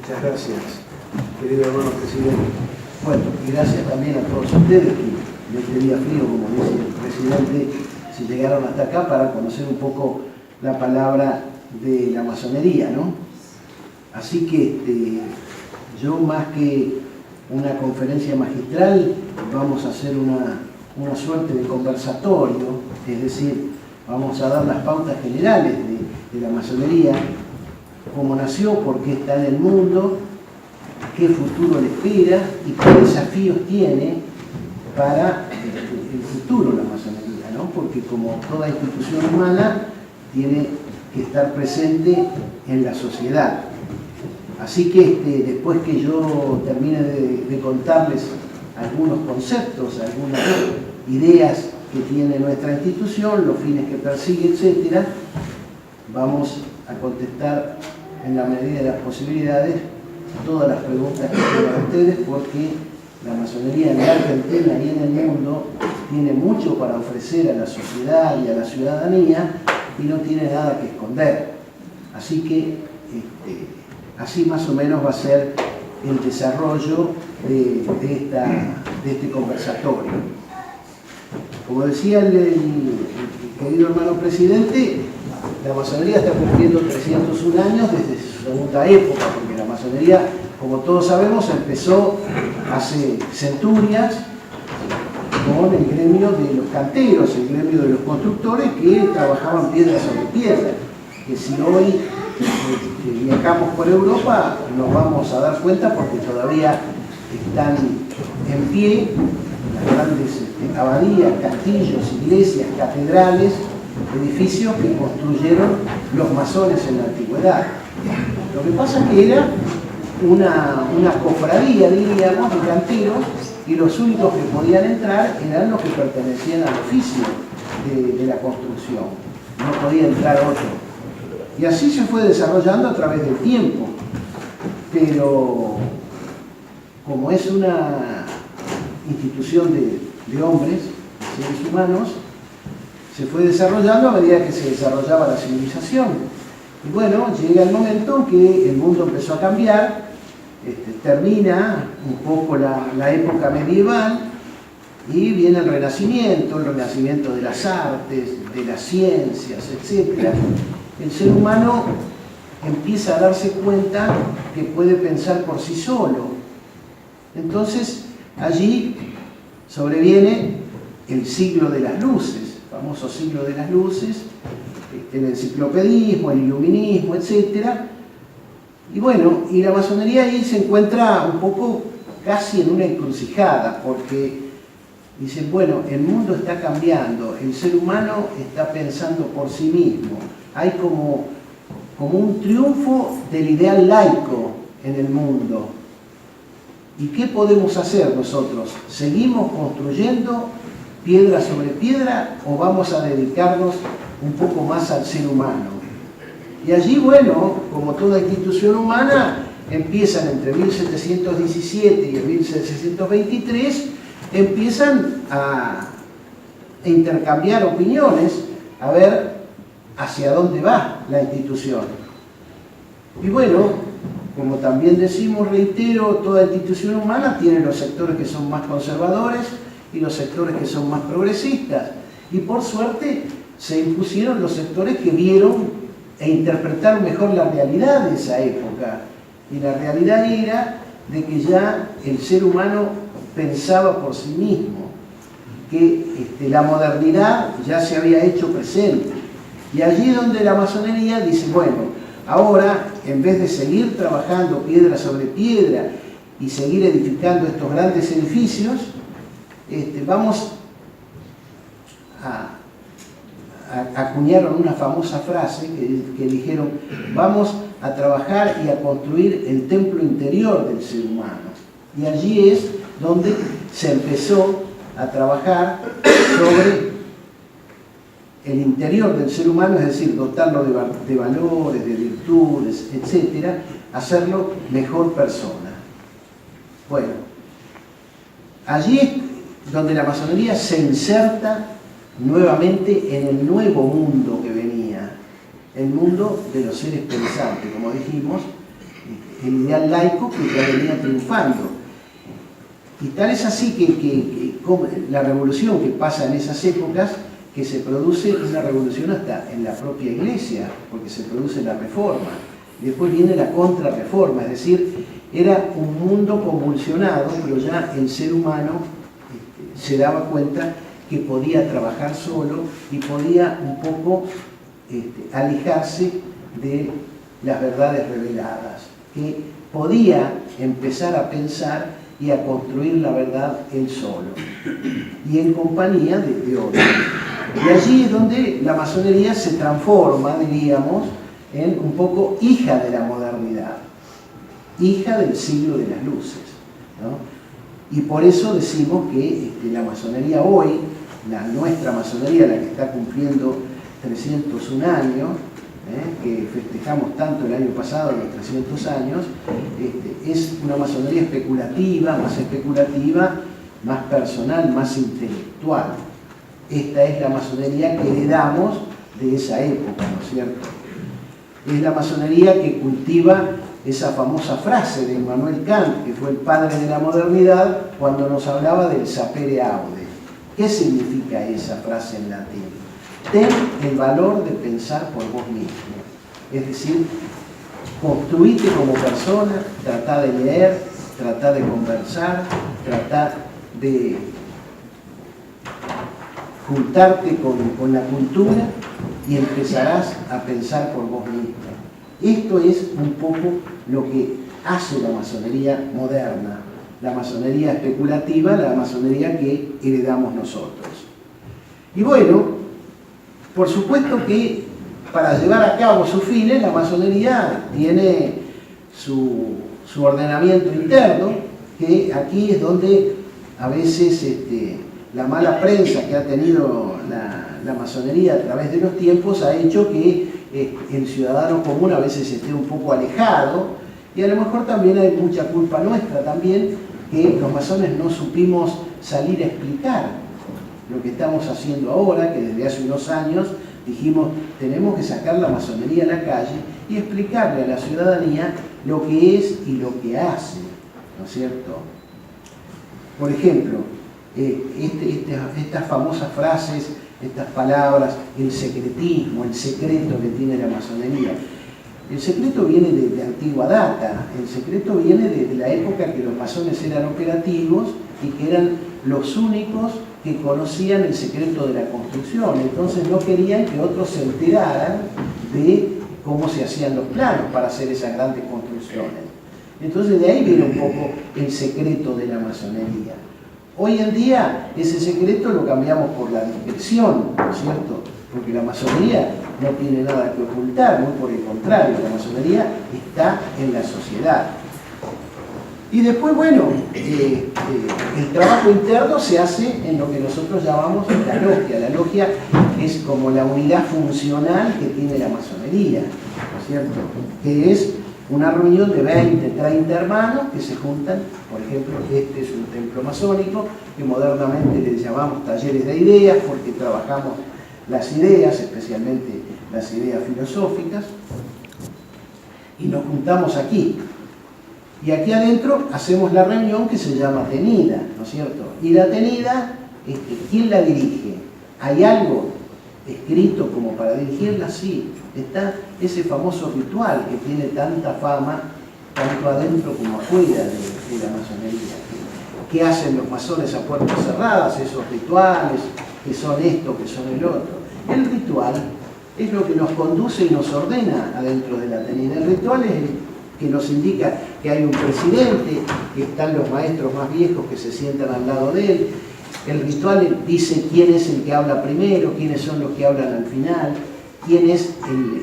Muchas gracias, querido hermano presidente. Bueno, y gracias también a todos ustedes que en este día frío, como dice el presidente, se llegaron hasta acá para conocer un poco la palabra de la masonería, ¿no? Así que yo, más que una conferencia magistral, vamos a hacer una suerte de conversatorio, es decir, vamos a dar las pautas generales de la masonería, cómo nació, por qué está en el mundo, qué futuro le espera y qué desafíos tiene para el futuro la masonería, ¿no? Porque como toda institución humana tiene que estar presente en la sociedad. Así que después que yo termine de contarles algunos conceptos, algunas ideas que tiene nuestra institución, los fines que persigue, etc., vamos a contestar en la medida de las posibilidades todas las preguntas que tengan ustedes, porque la masonería en la Argentina y en el mundo tiene mucho para ofrecer a la sociedad y a la ciudadanía y no tiene nada que esconder. Así que así más o menos va a ser el desarrollo de este conversatorio. Como decía el querido hermano presidente, la masonería está cumpliendo 301 años desde su segunda época, porque la masonería, como todos sabemos, empezó hace centurias con el gremio de los canteros, el gremio de los constructores que trabajaban piedra sobre piedra. Que si hoy viajamos por Europa nos vamos a dar cuenta porque todavía están en pie las grandes abadías, castillos, iglesias, catedrales, edificios que construyeron los masones en la antigüedad. Lo que pasa es que era una cofradía, diríamos, de canteros, y los únicos que podían entrar eran los que pertenecían al oficio de la construcción. No podía entrar otro. Y así se fue desarrollando a través del tiempo. Pero como es una institución de hombres, de seres humanos, se fue desarrollando a medida que se desarrollaba la civilización. Y bueno, llega el momento en que el mundo empezó a cambiar, termina un poco la época medieval y viene el renacimiento de las artes, de las ciencias, etc. El ser humano empieza a darse cuenta que puede pensar por sí solo. Entonces, allí sobreviene el siglo de las luces, el famoso siglo de las luces, el enciclopedismo, el iluminismo, etc. Y bueno, y la masonería ahí se encuentra un poco casi en una encrucijada, porque dicen, bueno, el mundo está cambiando, el ser humano está pensando por sí mismo. Hay como un triunfo del ideal laico en el mundo. ¿Y qué podemos hacer nosotros? ¿Seguimos construyendo piedra sobre piedra o vamos a dedicarnos un poco más al ser humano? Y allí, bueno, como toda institución humana, empiezan entre 1717 y 1723, empiezan a intercambiar opiniones, a ver hacia dónde va la institución. Y bueno, como también decimos, reitero, toda institución humana tiene los sectores que son más conservadores y los sectores que son más progresistas. Y por suerte se impusieron los sectores que vieron e interpretaron mejor la realidad de esa época. Y la realidad era de que ya el ser humano pensaba por sí mismo, que la modernidad ya se había hecho presente. Y allí donde la masonería dice, bueno, ahora en vez de seguir trabajando piedra sobre piedra y seguir edificando estos grandes edificios, vamos acuñaron una famosa frase que dijeron, vamos a trabajar y a construir el templo interior del ser humano. Y allí es donde se empezó a trabajar sobre el interior del ser humano, es decir, dotarlo de valores, de virtudes, etc., hacerlo mejor persona. Bueno, allí es donde la masonería se inserta nuevamente en el nuevo mundo que venía, el mundo de los seres pensantes, como dijimos, el ideal laico que ya venía triunfando. Y tal es así que la revolución que pasa en esas épocas, que se produce una revolución hasta en la propia iglesia, porque se produce la reforma. Y después viene la contrarreforma, es decir, era un mundo convulsionado, pero ya el ser humano se daba cuenta que podía trabajar solo y podía un poco alejarse de las verdades reveladas, que podía empezar a pensar y a construir la verdad él solo, y en compañía de otros. Y allí es donde la masonería se transforma, diríamos, en un poco hija de la modernidad, hija del siglo de las luces, ¿no? Y por eso decimos que la masonería hoy, nuestra masonería, la que está cumpliendo 301 años, que festejamos tanto el año pasado, los 300 años, es una masonería especulativa, más personal, más intelectual. Esta es la masonería que heredamos de esa época, ¿no es cierto? Es la masonería que cultiva esa famosa frase de Immanuel Kant, que fue el padre de la modernidad, cuando nos hablaba del sapere aude. ¿Qué significa esa frase en latín? Ten el valor de pensar por vos mismo. Es decir, construite como persona, tratá de leer, tratá de conversar, tratá de juntarte con la cultura y empezarás a pensar por vos mismo. Esto es un poco lo que hace la masonería moderna, la masonería especulativa, la masonería que heredamos nosotros. Y bueno, por supuesto que para llevar a cabo sus fines, la masonería tiene su ordenamiento interno, que aquí es donde a veces la mala prensa que ha tenido la masonería a través de los tiempos ha hecho que el ciudadano común a veces esté un poco alejado, y a lo mejor también hay mucha culpa nuestra también, que los masones no supimos salir a explicar lo que estamos haciendo ahora, que desde hace unos años dijimos, tenemos que sacar la masonería a la calle y explicarle a la ciudadanía lo que es y lo que hace, ¿no es cierto? Por ejemplo, estas famosas frases, estas palabras, el secretismo, el secreto que tiene la masonería. El secreto viene de antigua data, el secreto viene de la época que los masones eran operativos y que eran los únicos que conocían el secreto de la construcción. Entonces no querían que otros se enteraran de cómo se hacían los planos para hacer esas grandes construcciones. Entonces de ahí viene un poco el secreto de la masonería. Hoy en día ese secreto lo cambiamos por la discreción, ¿no es cierto? Porque la masonería no tiene nada que ocultar, muy por el contrario, la masonería está en la sociedad. Y después, bueno, el trabajo interno se hace en lo que nosotros llamamos la logia. La logia es como la unidad funcional que tiene la masonería, ¿no es cierto? Que es una reunión de 20, 30 hermanos que se juntan. Por ejemplo, este es un templo masónico que modernamente le llamamos talleres de ideas porque trabajamos las ideas, especialmente las ideas filosóficas, y nos juntamos aquí. Y aquí adentro hacemos la reunión que se llama tenida, ¿no es cierto? Y la tenida, ¿quién la dirige? ¿Hay algo escrito como para dirigirla? Sí, está ese famoso ritual que tiene tanta fama, tanto adentro como afuera de la masonería. ¿Qué hacen los masones a puertas cerradas? Esos rituales, que son esto, que son el otro. El ritual es lo que nos conduce y nos ordena adentro de la tenida. El ritual es el que nos indica que hay un presidente, que están los maestros más viejos que se sientan al lado de él. El ritual dice quién es el que habla primero, quiénes son los que hablan al final, quién es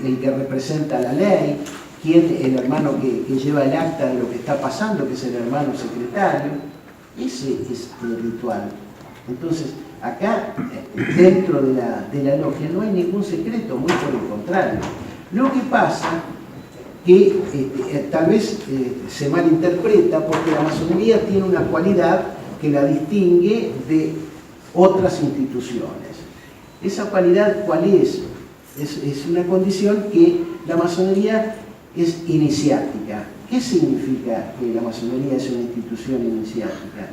el que representa la ley, quién el hermano que lleva el acta de lo que está pasando, que es el hermano secretario. Ese es el ritual. Entonces, acá, dentro de la logia, no hay ningún secreto, muy por el contrario. Lo que pasa que tal vez se malinterpreta porque la masonería tiene una cualidad que la distingue de otras instituciones. ¿Esa cualidad cuál es? Es una condición que la masonería es iniciática. ¿Qué significa que la masonería es una institución iniciática?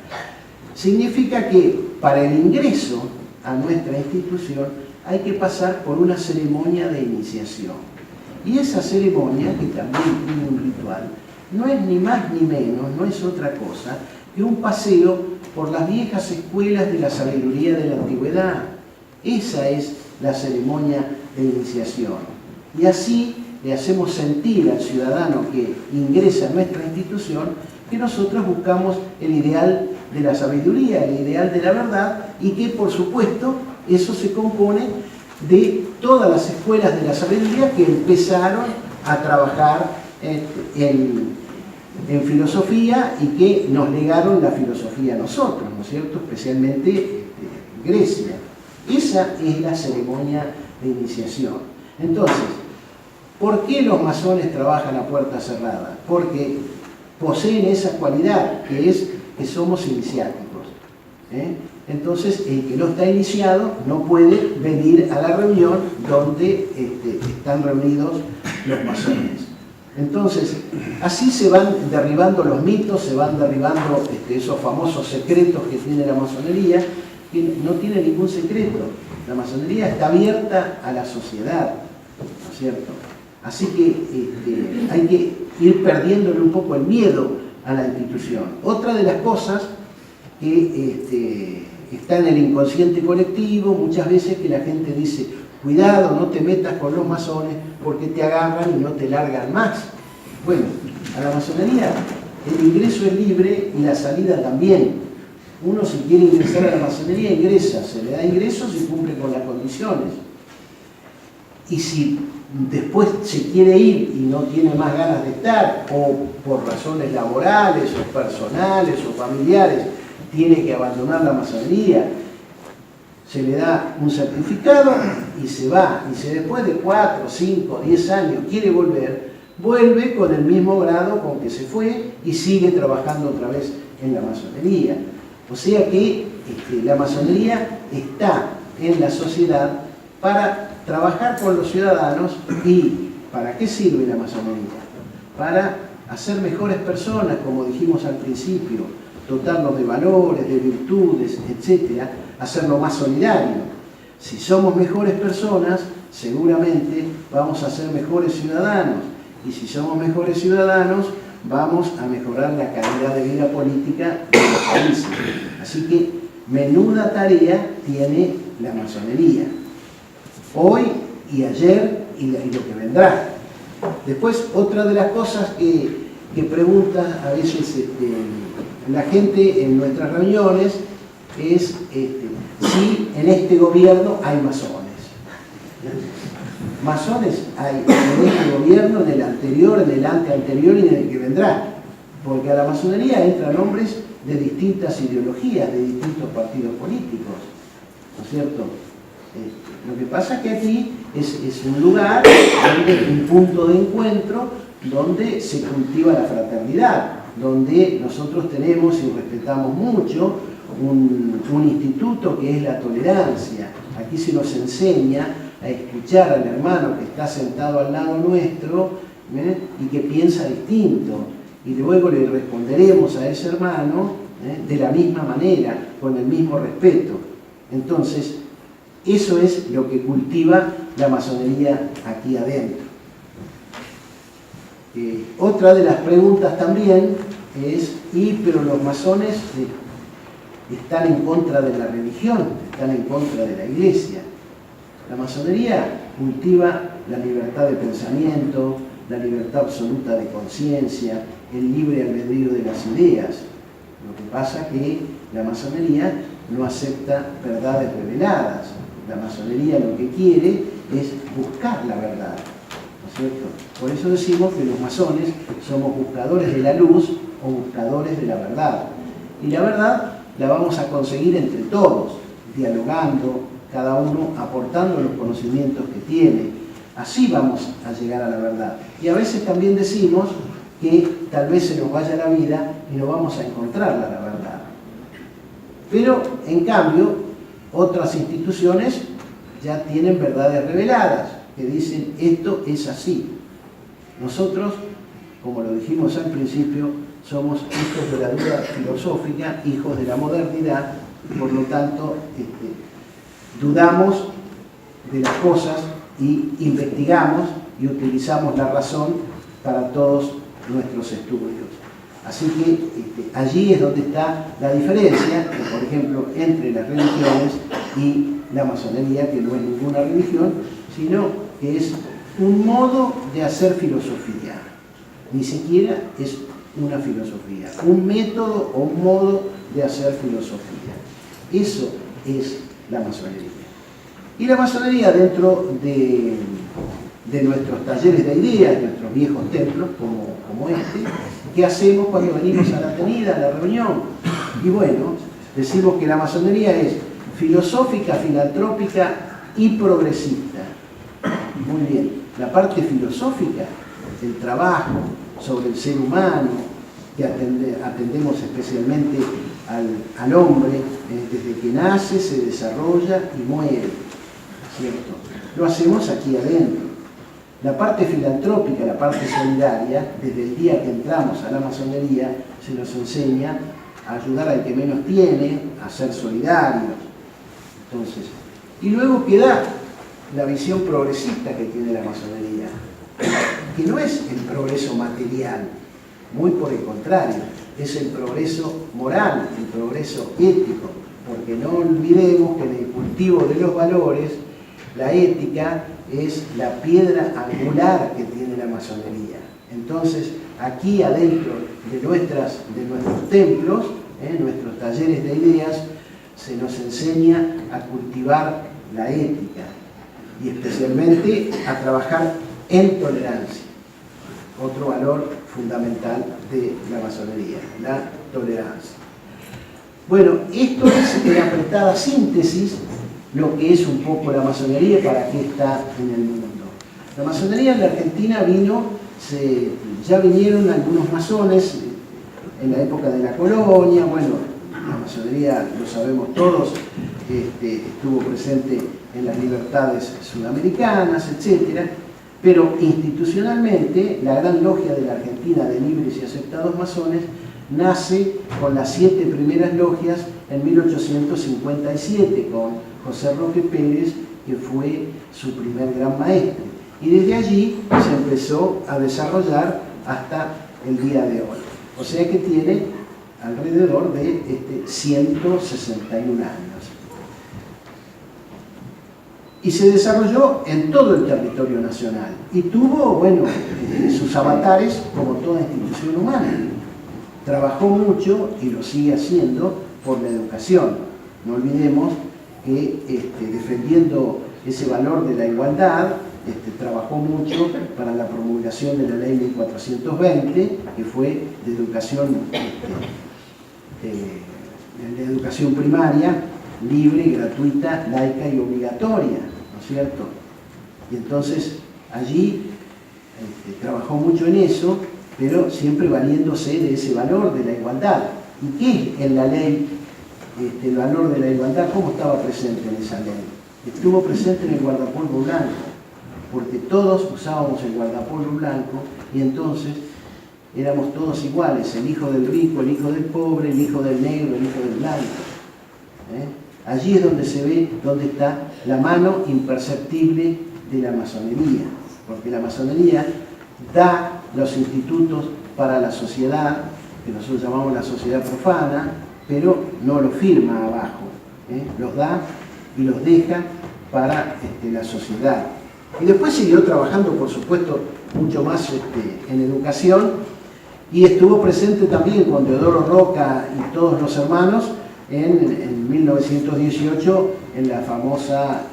Significa que para el ingreso a nuestra institución hay que pasar por una ceremonia de iniciación. Y esa ceremonia, que también tiene un ritual, no es ni más ni menos, no es otra cosa que un paseo por las viejas escuelas de la sabiduría de la antigüedad. Esa es la ceremonia de iniciación. Y así le hacemos sentir al ciudadano que ingresa a nuestra institución que nosotros buscamos el ideal de la sabiduría, el ideal de la verdad, y que por supuesto eso se compone de todas las escuelas de la sabiduría que empezaron a trabajar en filosofía y que nos legaron la filosofía a nosotros, ¿no es cierto? Especialmente Grecia. Esa es la ceremonia de iniciación. Entonces, ¿por qué los masones trabajan a puerta cerrada? Porque poseen esa cualidad, que es que somos iniciáticos. Entonces, el que no está iniciado no puede venir a la reunión donde están reunidos los masones. Entonces, así se van derribando los mitos, se van derribando esos famosos secretos que tiene la masonería, que no tiene ningún secreto. La masonería está abierta a la sociedad, ¿no es cierto? Así que hay que ir perdiéndole un poco el miedo a la institución. Otra de las cosas que está en el inconsciente colectivo, muchas veces que la gente dice, cuidado, no te metas con los masones porque te agarran y no te largan más. Bueno, a la masonería el ingreso es libre y la salida también. Uno, si quiere ingresar a la masonería, ingresa, se le da ingresos y cumple con las condiciones. Y si después se quiere ir y no tiene más ganas de estar, o por razones laborales, o personales, o familiares, tiene que abandonar la masonería, se le da un certificado y se va. Y si después de 4, 5, 10 años quiere volver, vuelve con el mismo grado con que se fue y sigue trabajando otra vez en la masonería. O sea que la masonería está en la sociedad para trabajar con los ciudadanos. ¿Y para qué sirve la masonería? Para hacer mejores personas, como dijimos al principio, dotarnos de valores, de virtudes, etc., hacerlo más solidario. Si somos mejores personas, seguramente vamos a ser mejores ciudadanos. Y si somos mejores ciudadanos, vamos a mejorar la calidad de vida política de los países. Así que menuda tarea tiene la masonería, hoy y ayer y lo que vendrá. Después, otra de las cosas que pregunta a veces la gente en nuestras reuniones es si en este gobierno hay masones. Masones hay en este gobierno, en el anterior, en el anteanterior y en el que vendrá. Porque a la masonería entran hombres de distintas ideologías, de distintos partidos políticos, ¿no es cierto? Lo que pasa es que aquí es un lugar, un punto de encuentro donde se cultiva la fraternidad, donde nosotros tenemos y respetamos mucho un instituto que es la tolerancia. Aquí se nos enseña a escuchar al hermano que está sentado al lado nuestro y que piensa distinto. Y luego le responderemos a ese hermano de la misma manera, con el mismo respeto. Entonces, eso es lo que cultiva la masonería aquí adentro. Otra de las preguntas también es, pero los masones están en contra de la religión, están en contra de la iglesia. La masonería cultiva la libertad de pensamiento, la libertad absoluta de conciencia, el libre albedrío de las ideas. Lo que pasa es que la masonería no acepta verdades reveladas. La masonería lo que quiere es buscar la verdad, ¿no es cierto? Por eso decimos que los masones somos buscadores de la luz o buscadores de la verdad. Y la verdad la vamos a conseguir entre todos, dialogando, cada uno aportando los conocimientos que tiene. Así vamos a llegar a la verdad. Y a veces también decimos que tal vez se nos vaya la vida y no vamos a encontrarla la verdad. Pero, en cambio, otras instituciones ya tienen verdades reveladas, que dicen esto es así. Nosotros como lo dijimos al principio, somos hijos de la duda filosófica, hijos de la modernidad, por lo tanto, dudamos de las cosas y investigamos y utilizamos la razón para todos nuestros estudios. Así que allí es donde está la diferencia, por ejemplo, entre las religiones y la masonería, que no es ninguna religión, sino que es un modo de hacer filosofía. Ni siquiera es una filosofía, un método o un modo de hacer filosofía. Eso es la masonería. Y la masonería, dentro de nuestros talleres de ideas, nuestros viejos templos, como este, ¿qué hacemos cuando venimos a la tenida, a la reunión? Y bueno, decimos que la masonería es filosófica, filantrópica y progresista. Muy bien, la parte filosófica, el trabajo sobre el ser humano, que atendemos especialmente al hombre, desde que nace, se desarrolla y muere, ¿cierto? Lo hacemos aquí adentro. La parte filantrópica, la parte solidaria, desde el día que entramos a la masonería, se nos enseña a ayudar al que menos tiene, a ser solidarios. Entonces, y luego queda la visión progresista que tiene la masonería, que no es el progreso material, muy por el contrario, es el progreso moral, el progreso ético, porque no olvidemos que en el cultivo de los valores, la ética es la piedra angular que tiene la masonería. Entonces, aquí adentro de nuestros templos, nuestros talleres de ideas, se nos enseña a cultivar la ética y especialmente a trabajar en tolerancia. Otro valor fundamental de la masonería, la tolerancia. Bueno, esto es en apretada síntesis lo que es un poco la masonería y para qué está en el mundo. La masonería en la Argentina ya vinieron algunos masones en la época de la colonia. Bueno, la masonería, lo sabemos todos, estuvo presente en las libertades sudamericanas, etc. Pero institucionalmente, la Gran Logia de la Argentina de Libres y Aceptados Masones nace con las 7 primeras logias en 1857, con José Roque Pérez, que fue su primer gran maestre. Y desde allí se empezó a desarrollar hasta el día de hoy. O sea que tiene alrededor de 161 años. Y se desarrolló en todo el territorio nacional. Y tuvo, bueno, sus avatares como toda institución humana. Trabajó mucho, y lo sigue haciendo, por la educación. No olvidemos que defendiendo ese valor de la igualdad, trabajó mucho para la promulgación de la ley 1420, que fue de educación primaria, libre, gratuita, laica y obligatoria, ¿no es cierto? Y entonces allí trabajó mucho en eso, pero siempre valiéndose de ese valor de la igualdad. ¿Y qué es en la ley el valor de la igualdad? ¿Cómo estaba presente en esa ley? Estuvo presente en el guardapolvo blanco, porque todos usábamos el guardapolvo blanco y entonces éramos todos iguales, el hijo del rico, el hijo del pobre, el hijo del negro, el hijo del blanco. Allí es donde se ve dónde está la mano imperceptible de la masonería, porque la masonería da los institutos para la sociedad, que nosotros llamamos la sociedad profana, pero no lo firma abajo, los da y los deja para la sociedad. Y después siguió trabajando, por supuesto, mucho más en educación, y estuvo presente también con Teodoro Roca y todos los hermanos en 1918 en la famosa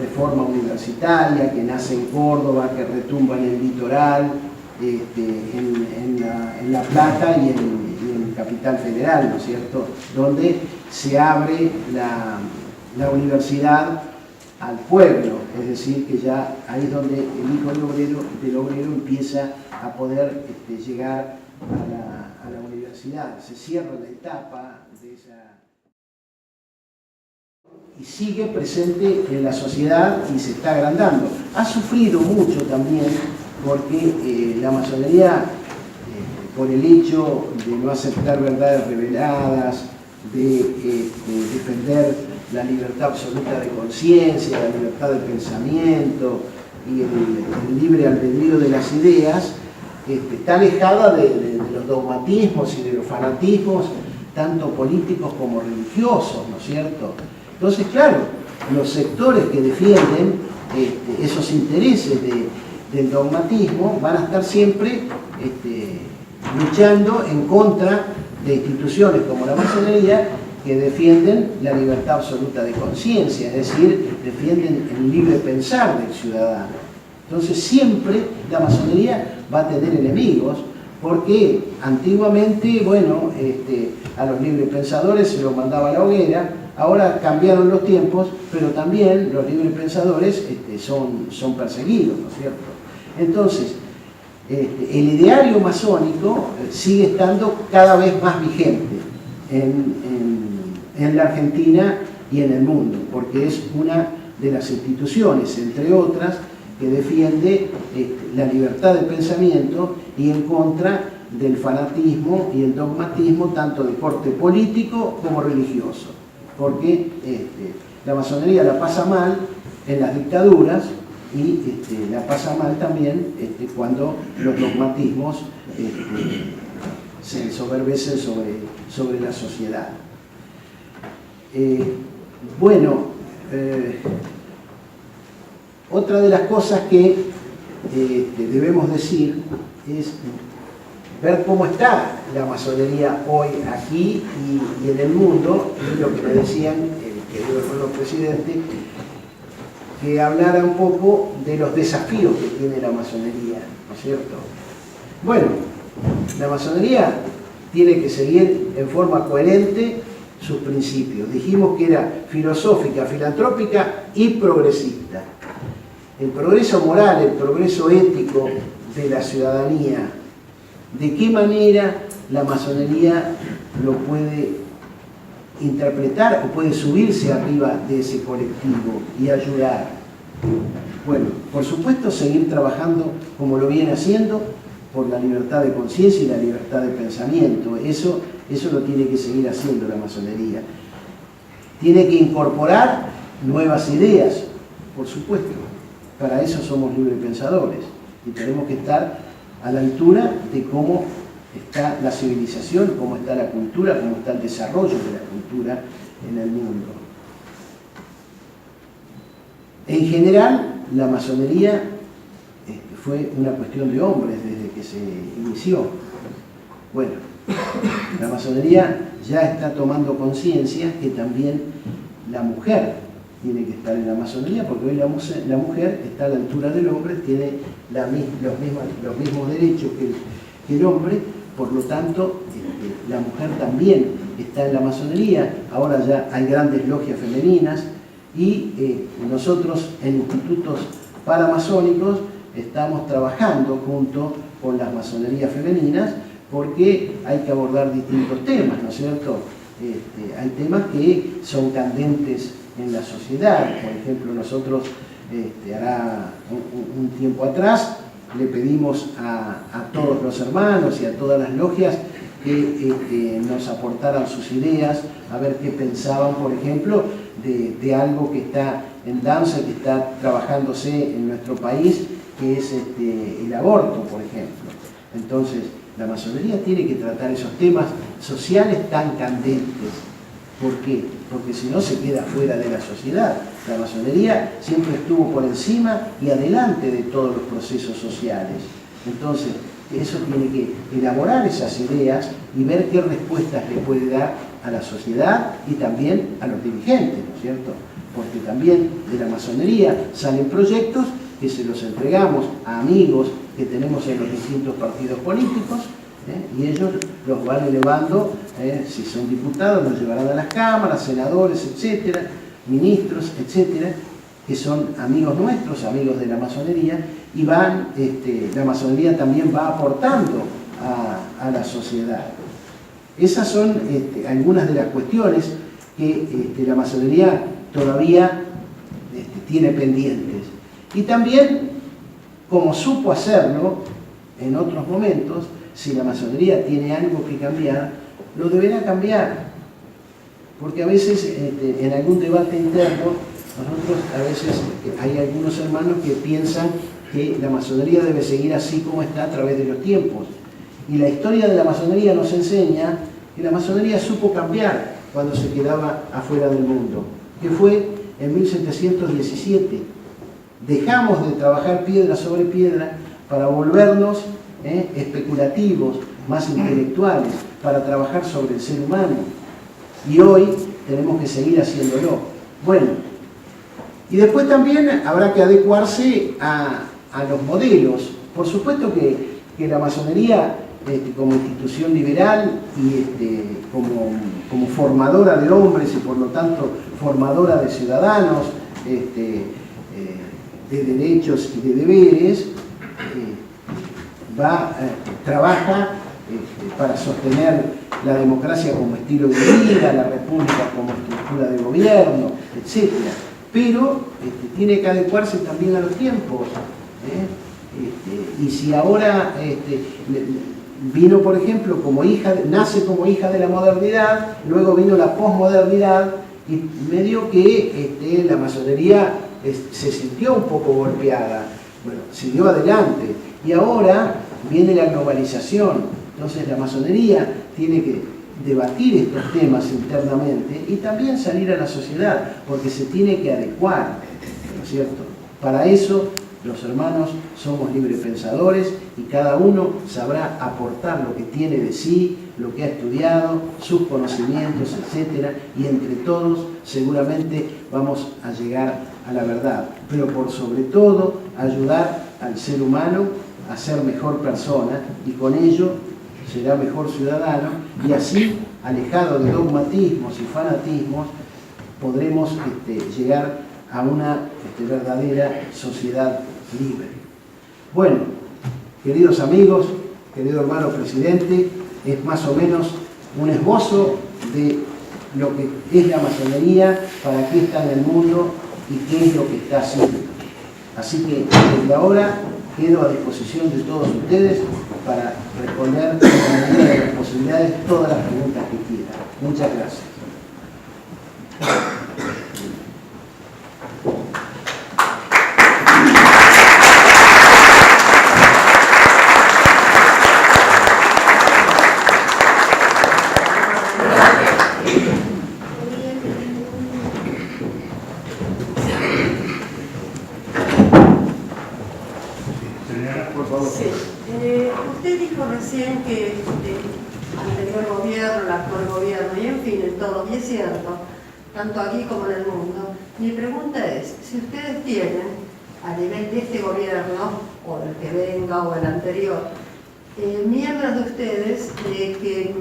reforma universitaria que nace en Córdoba, que retumba en el litoral, en La Plata y en Capital Federal, ¿no es cierto?, donde se abre la universidad al pueblo, es decir, que ya ahí es donde el hijo del obrero empieza a poder llegar a la universidad. Se cierra la etapa de esa... y sigue presente en la sociedad y se está agrandando. Ha sufrido mucho también porque la masonería, por el hecho de no aceptar verdades reveladas, de defender la libertad absoluta de conciencia, la libertad de pensamiento y el libre albedrío de las ideas, está alejada de los dogmatismos y de los fanatismos, tanto políticos como religiosos, ¿no es cierto? Entonces, claro, los sectores que defienden esos intereses del dogmatismo van a estar siempre luchando en contra de instituciones como la masonería, que defienden la libertad absoluta de conciencia, es decir, defienden el libre pensar del ciudadano. Entonces siempre la masonería va a tener enemigos, porque antiguamente, bueno, a los librepensadores se los mandaba a la hoguera. Ahora cambiaron los tiempos, pero también los librepensadores son perseguidos, ¿no es cierto? Entonces, el ideario masónico sigue estando cada vez más vigente en la Argentina y en el mundo, porque es una de las instituciones, entre otras, que defiende la libertad de pensamiento y en contra del fanatismo y el dogmatismo, tanto de corte político como religioso. Porque la masonería la pasa mal en las dictaduras y la pasa mal también cuando los dogmatismos se ensoberbecen sobre la sociedad. Otra de las cosas que debemos decir es ver cómo está la masonería hoy aquí y en el mundo, y lo que me decían el querido hermano presidente, que hablara un poco de los desafíos que tiene la masonería, ¿no es cierto? Bueno, la masonería tiene que seguir en forma coherente sus principios. Dijimos que era filosófica, filantrópica y progresista. El progreso moral, el progreso ético de la ciudadanía, ¿de qué manera la masonería lo puede interpretar o puede subirse arriba de ese colectivo y ayudar? Bueno, por supuesto, seguir trabajando como lo viene haciendo por la libertad de conciencia y la libertad de pensamiento. Eso lo tiene que seguir haciendo la masonería. Tiene que incorporar nuevas ideas, por supuesto. Para eso somos librepensadores y tenemos que estar a la altura de cómo está la civilización, cómo está la cultura, cómo está el desarrollo de la cultura en el mundo. En general, la masonería fue una cuestión de hombres desde que se inició. Bueno, la masonería ya está tomando conciencia que también la mujer tiene que estar en la masonería, porque hoy la mujer está a la altura del hombre, tiene los mismos derechos que el hombre, por lo tanto, la mujer también está en la masonería. Ahora ya hay grandes logias femeninas y nosotros en institutos paramasónicos estamos trabajando junto con las masonerías femeninas, porque hay que abordar distintos temas, ¿no es cierto? Hay temas que son candentes en la sociedad. Por ejemplo, nosotros hará un tiempo atrás le pedimos a todos los hermanos y a todas las logias que nos aportaran sus ideas, a ver qué pensaban, por ejemplo, de algo que está en danza, que está trabajándose en nuestro país, que es el aborto, por ejemplo. Entonces, la masonería tiene que tratar esos temas sociales tan candentes. ¿Por qué? Porque si no se queda fuera de la sociedad. La masonería siempre estuvo por encima y adelante de todos los procesos sociales. Entonces, eso tiene que elaborar esas ideas y ver qué respuestas le puede dar a la sociedad y también a los dirigentes, ¿no es cierto? Porque también de la masonería salen proyectos que se los entregamos a amigos que tenemos en los distintos partidos políticos, y ellos los van elevando, si son diputados los llevarán a las cámaras, senadores, etcétera, ministros, etcétera, que son amigos nuestros, amigos de la masonería, y van, la masonería también va aportando a la sociedad. Esas son algunas de las cuestiones que la masonería todavía tiene pendientes. Y también como supo hacerlo en otros momentos. Si la masonería tiene algo que cambiar, lo deberá cambiar. Porque a veces, en algún debate interno, nosotros a veces hay algunos hermanos que piensan que la masonería debe seguir así como está a través de los tiempos. Y la historia de la masonería nos enseña que la masonería supo cambiar cuando se quedaba afuera del mundo, que fue en 1717. Dejamos de trabajar piedra sobre piedra para volvernos especulativos, más intelectuales, para trabajar sobre el ser humano. Y hoy tenemos que seguir haciéndolo. Bueno, y después también habrá que adecuarse a los modelos. Por supuesto que la masonería, como institución liberal y como formadora de hombres y por lo tanto formadora de ciudadanos, de derechos y de deberes, trabaja para sostener la democracia como estilo de vida, la república como estructura de gobierno, etc. Pero tiene que adecuarse también a los tiempos. Y si ahora vino, por ejemplo, nace como hija de la modernidad, luego vino la posmodernidad, y medio que la masonería se sintió un poco golpeada. Bueno, siguió adelante. Y ahora viene la globalización. Entonces la masonería tiene que debatir estos temas internamente y también salir a la sociedad, porque se tiene que adecuar, ¿no es cierto? Para eso los hermanos somos librepensadores y cada uno sabrá aportar lo que tiene de sí, lo que ha estudiado, sus conocimientos, etc. Y entre todos seguramente vamos a llegar a la verdad. Pero por sobre todo ayudar al ser humano a ser mejor persona y con ello será mejor ciudadano, y así, alejado de dogmatismos y fanatismos, podremos llegar a una verdadera sociedad libre. Bueno, queridos amigos, querido hermano presidente, es más o menos un esbozo de lo que es la masonería, para qué está en el mundo y qué es lo que está haciendo. Así que desde ahora quedo a disposición de todos ustedes para responder en la medida de las posibilidades todas las preguntas que quieran. Muchas gracias. Usted dijo recién que el anterior gobierno, el actual gobierno y en fin, en todo, y es cierto, tanto aquí como en el mundo. Mi pregunta es, si ustedes tienen, a nivel de este gobierno, o del que venga, o el anterior, miembros de ustedes que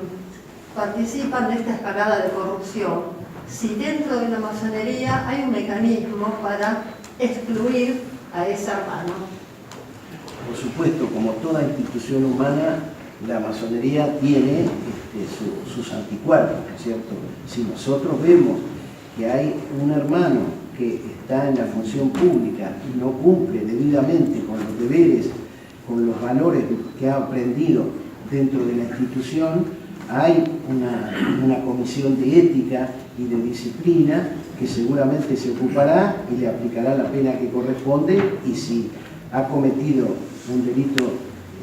participan de esta escalada de corrupción, si dentro de la masonería hay un mecanismo para excluir a ese hermano. Por supuesto, como toda institución humana, la masonería tiene sus anticuerpos, ¿no es cierto? Si nosotros vemos que hay un hermano que está en la función pública y no cumple debidamente con los deberes, con los valores que ha aprendido dentro de la institución, hay una comisión de ética y de disciplina que seguramente se ocupará y le aplicará la pena que corresponde, y si ha cometido un delito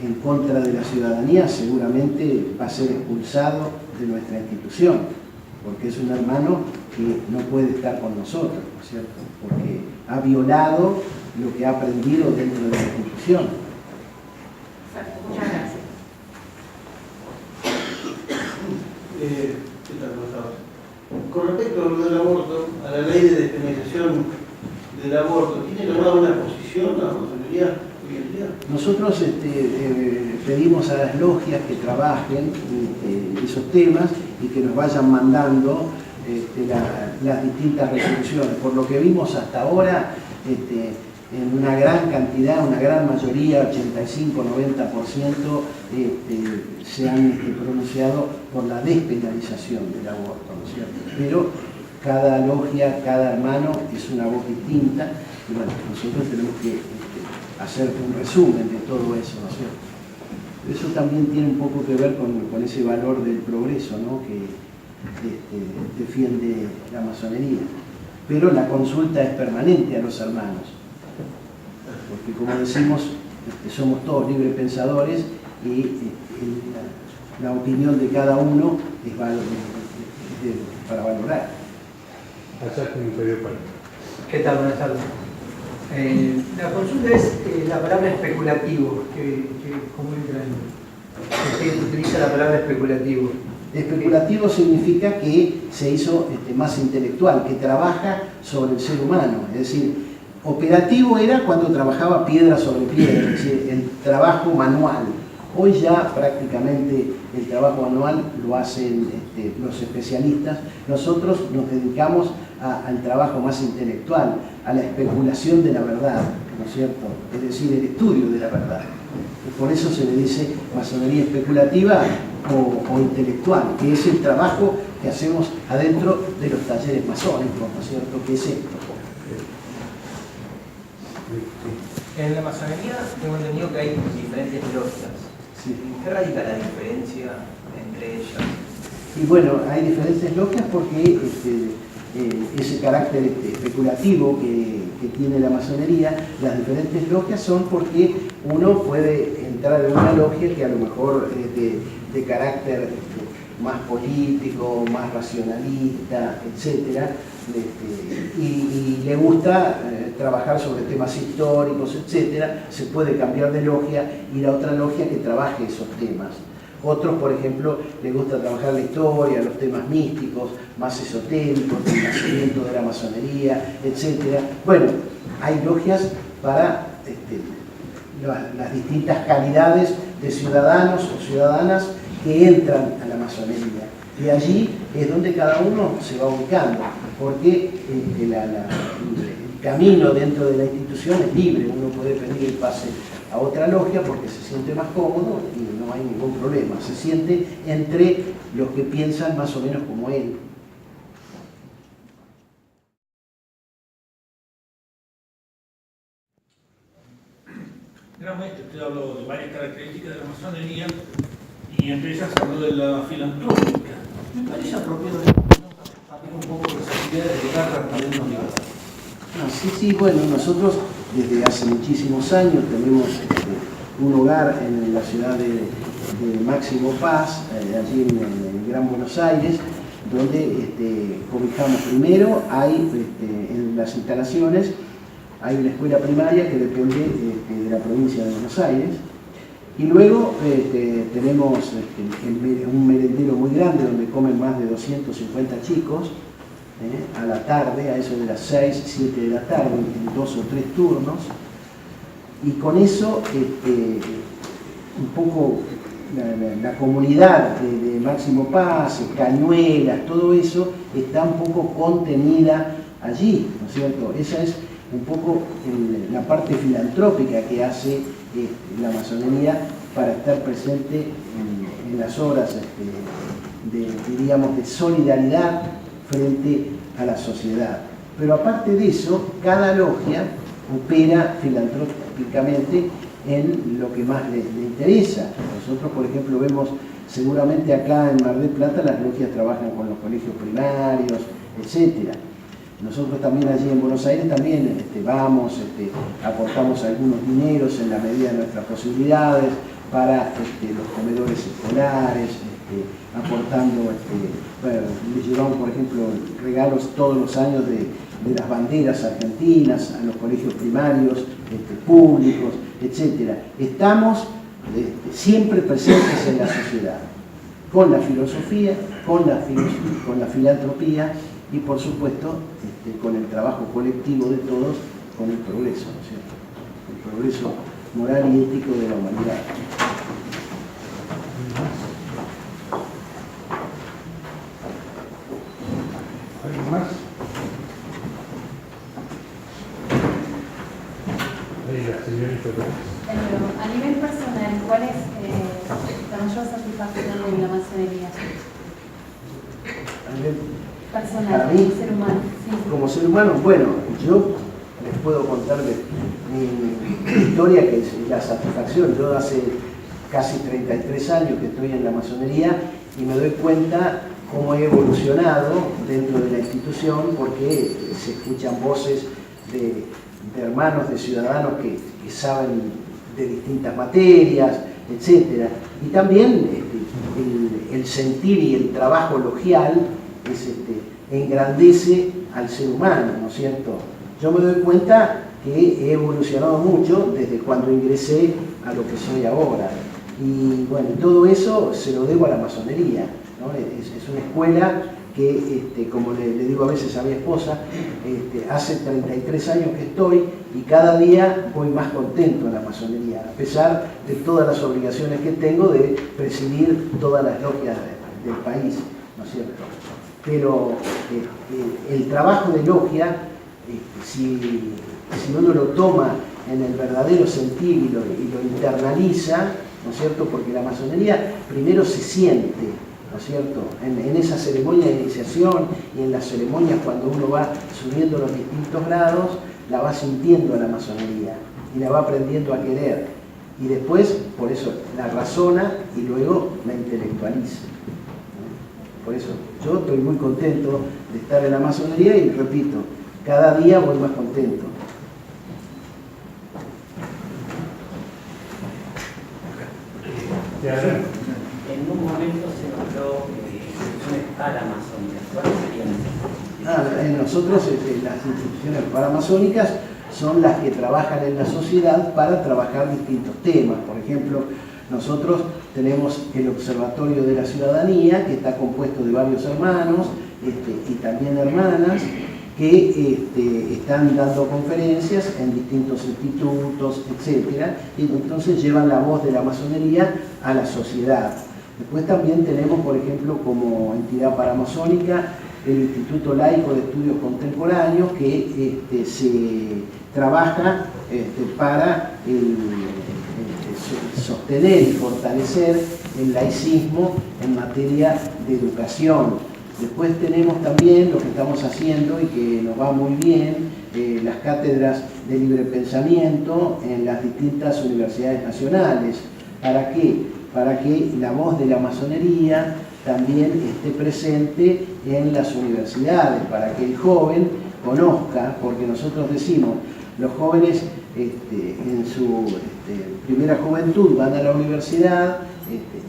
en contra de la ciudadanía, seguramente va a ser expulsado de nuestra institución, porque es un hermano que no puede estar con nosotros, ¿no es cierto? Porque ha violado lo que ha aprendido dentro de la institución. Muchas gracias. ¿Qué tal, Gustavo? Con respecto a lo del aborto, a la ley de despenalización del aborto, ¿tiene logrado una posición la masonería hoy en día? Nosotros pedimos a las logias que trabajen esos temas y que nos vayan mandando las distintas resoluciones. Por lo que vimos hasta ahora, en una gran cantidad, una gran mayoría, 85-90%, se han pronunciado por la despenalización del aborto, ¿no es cierto? Pero cada logia, cada hermano es una voz distinta, y bueno, nosotros tenemos que hacer un resumen de todo eso, ¿no es cierto? Eso también tiene un poco que ver con ese valor del progreso, ¿no?, que defiende la masonería. Pero la consulta es permanente a los hermanos, porque como decimos, somos todos libres pensadores y la opinión de cada uno es para valorar. ¿Qué tal? Buenas tardes. La consulta es la palabra especulativo. ¿Cómo entra en? Usted utiliza la palabra especulativo. Especulativo significa que se hizo más intelectual, que trabaja sobre el ser humano. Es decir, operativo era cuando trabajaba piedra sobre piedra, es decir, el trabajo manual. Hoy ya prácticamente el trabajo manual lo hacen los especialistas. Nosotros nos dedicamos al trabajo más intelectual, a la especulación de la verdad, ¿no es cierto? Es decir, el estudio de la verdad. Y por eso se le dice masonería especulativa o intelectual, que es el trabajo que hacemos adentro de los talleres masónicos, ¿no es cierto? Que es esto. En la masonería tengo entendido que hay diferentes logias. Sí. ¿Qué radica la diferencia entre ellas? Y bueno, hay diferentes logias porque ese carácter especulativo que tiene la masonería, las diferentes logias son porque uno puede entrar en una logia que a lo mejor es de carácter más político, más racionalista, etc. Y le gusta trabajar sobre temas históricos, etc. Se puede cambiar de logia, ir a otra logia que trabaje esos temas. Otros, por ejemplo, les gusta trabajar la historia, los temas místicos, más esotéricos, el nacimiento de la masonería, etc. Bueno, hay logias para las distintas calidades de ciudadanos o ciudadanas que entran a la masonería. Y allí es donde cada uno se va ubicando, porque el camino dentro de la institución es libre, uno puede pedir el pase a otra logia porque se siente más cómodo y no hay ningún problema, se siente entre los que piensan más o menos como él. Gran maestro, usted habló de varias características de la masonería y entre ellas habló de la filantrópica. Me parece apropiado también un poco de esa idea de llegar transmitiendo libertad. Sí, bueno, nosotros desde hace muchísimos años tenemos un hogar en la ciudad de Máximo Paz, allí en Gran Buenos Aires, donde cobijamos primero, hay en las instalaciones, hay una escuela primaria que depende de la provincia de Buenos Aires, y luego tenemos un merendero muy grande donde comen más de 250 chicos, a la tarde, a eso de las 6, 7 de la tarde, en 2 o 3 turnos, y con eso un poco la comunidad de Máximo Paz, Cañuelas, todo eso está un poco contenida allí, ¿no es cierto? Esa es un poco la parte filantrópica que hace la masonería para estar presente en las obras diríamos, de solidaridad frente a la sociedad. Pero aparte de eso, cada logia opera filantrópicamente en lo que más le interesa. Nosotros, por ejemplo, vemos seguramente acá en Mar del Plata las logias trabajan con los colegios primarios, etc. Nosotros también allí en Buenos Aires también vamos, aportamos algunos dineros en la medida de nuestras posibilidades para los comedores escolares, aportando, bueno, les llevamos por ejemplo regalos todos los años de las banderas argentinas a los colegios primarios, públicos, etc. Estamos siempre presentes en la sociedad, con la filosofía, con la filantropía y por supuesto con el trabajo colectivo de todos, con el progreso, ¿no es cierto? El progreso moral y ético de la humanidad. ¿Algo más? La señorita. A nivel personal, ¿cuál es la mayor satisfacción de la masonería? Para Personal, mí, como ser humano. Sí. como ser humano, bueno, yo les puedo contar mi historia, que es la satisfacción. Yo hace casi 33 años que estoy en la masonería y me doy cuenta cómo he evolucionado dentro de la institución, porque se escuchan voces de hermanos, de ciudadanos que saben de distintas materias, etc. Y también el sentir y el trabajo logial engrandece al ser humano, ¿no es cierto? Yo me doy cuenta que he evolucionado mucho desde cuando ingresé a lo que soy ahora. Y bueno, todo eso se lo debo a la masonería, ¿no? Es una escuela que, como le digo a veces a mi esposa, hace 33 años que estoy y cada día voy más contento en la masonería, a pesar de todas las obligaciones que tengo de presidir todas las logias del país, ¿no es cierto? Pero el trabajo de logia, si uno lo toma en el verdadero sentido y lo internaliza, ¿no es cierto? Porque la masonería primero se siente, ¿no es cierto? En esa ceremonia de iniciación y en las ceremonias cuando uno va subiendo los distintos grados, la va sintiendo a la masonería y la va aprendiendo a querer. Y después, por eso, la razona y luego la intelectualiza. Por eso, yo estoy muy contento de estar en la masonería y repito, cada día voy más contento. En un momento se nombró instituciones paramasónicas. ¿Cuáles serían esas? Nosotros, las instituciones paramasónicas son las que trabajan en la sociedad para trabajar distintos temas. Por ejemplo, nosotros tenemos el Observatorio de la Ciudadanía, que está compuesto de varios hermanos y también hermanas, que están dando conferencias en distintos institutos, etc. Y entonces llevan la voz de la masonería a la sociedad. Después también tenemos, por ejemplo, como entidad paramasónica, el Instituto Laico de Estudios Contemporáneos, que se trabaja para sostener y fortalecer el laicismo en materia de educación. Después tenemos también lo que estamos haciendo y que nos va muy bien, las cátedras de libre pensamiento en las distintas universidades nacionales. ¿Para qué? Para que la voz de la masonería también esté presente en las universidades, para que el joven conozca, porque nosotros decimos, los jóvenes en su primera juventud van a la universidad,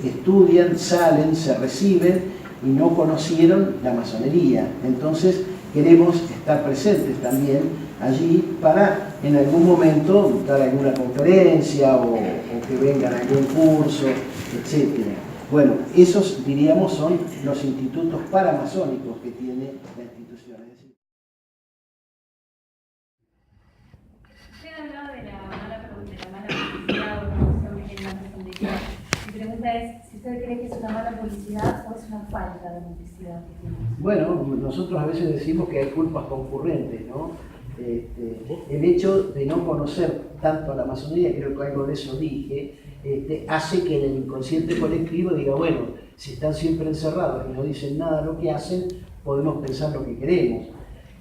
estudian, salen, se reciben, y no conocieron la masonería. Entonces queremos estar presentes también allí para en algún momento dar alguna conferencia o que vengan a algún curso, etc. Bueno, esos diríamos son los institutos paramasónicos que tiene la institución. Usted ha hablado de la mala publicidad o promoción que tiene la masonería. Mi pregunta es si usted cree que es una mala publicidad o es una falta de publicidad que tiene. Bueno, nosotros a veces decimos que hay culpas concurrentes, ¿no? El hecho de no conocer tanto a la masonería, creo que algo de eso dije, hace que en el inconsciente colectivo diga, bueno, si están siempre encerrados y no dicen nada de lo que hacen, podemos pensar lo que queremos.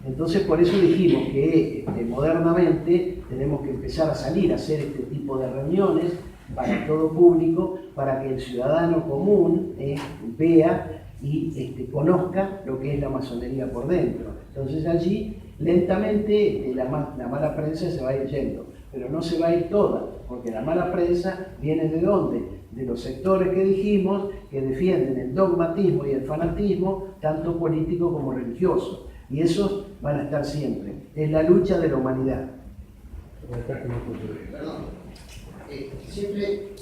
Entonces por eso dijimos que modernamente tenemos que empezar a salir a hacer este tipo de reuniones para todo público, para que el ciudadano común vea y conozca lo que es la masonería por dentro. Entonces allí lentamente la mala prensa se va a ir yendo, pero no se va a ir toda, porque la mala prensa viene ¿de dónde? De los sectores que dijimos que defienden el dogmatismo y el fanatismo, tanto político como religioso, y esos van a estar siempre. Es la lucha de la humanidad. Perdón. Siempre,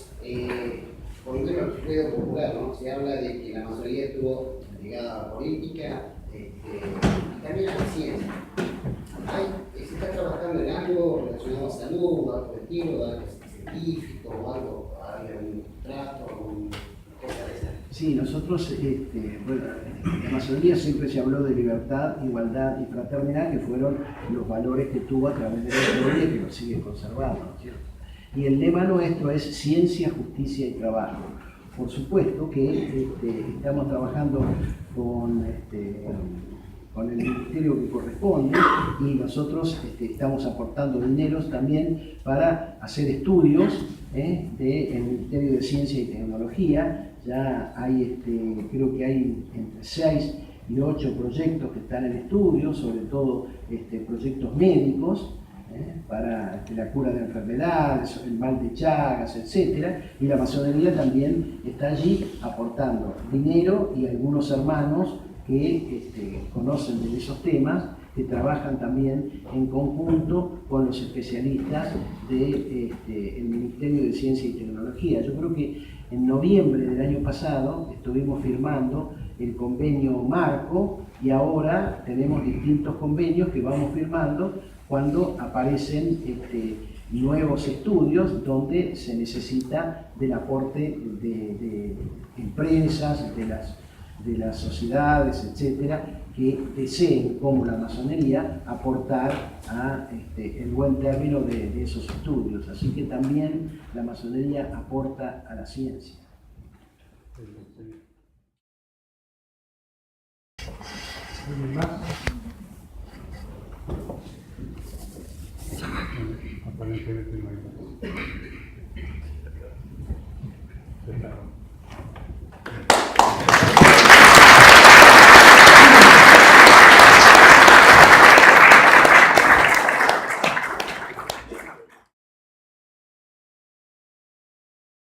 por un tema de popular, ¿no? Se habla de que la masonería estuvo ligada a la política y también a la ciencia. ¿Se está trabajando en algo relacionado a salud, algo de estilo, algo científico, o algo, algún trato, alguna cosa de esa? Sí, nosotros, bueno, en la masonería siempre se habló de libertad, igualdad y fraternidad, que fueron los valores que tuvo a través de la historia y que los sigue conservando, ¿no es cierto? Y el lema nuestro es ciencia, justicia y trabajo. Por supuesto que estamos trabajando con con el ministerio que corresponde, y nosotros estamos aportando dineros también para hacer estudios del Ministerio de Ciencia y Tecnología. Ya hay, creo que hay entre 6 y 8 proyectos que están en estudio, sobre todo proyectos médicos, para la cura de enfermedades, el mal de Chagas, etc. Y la masonería también está allí aportando dinero, y algunos hermanos que conocen de esos temas, que trabajan también en conjunto con los especialistas del Ministerio de Ciencia y Tecnología. Yo creo que en noviembre del año pasado estuvimos firmando el convenio marco, y ahora tenemos distintos convenios que vamos firmando cuando aparecen nuevos estudios donde se necesita del aporte de empresas, de las sociedades, etcétera, que deseen, como la masonería, aportar a el buen término de esos estudios. Así que también la masonería aporta a la ciencia. ¿Alguien más? Aparentemente no hay más.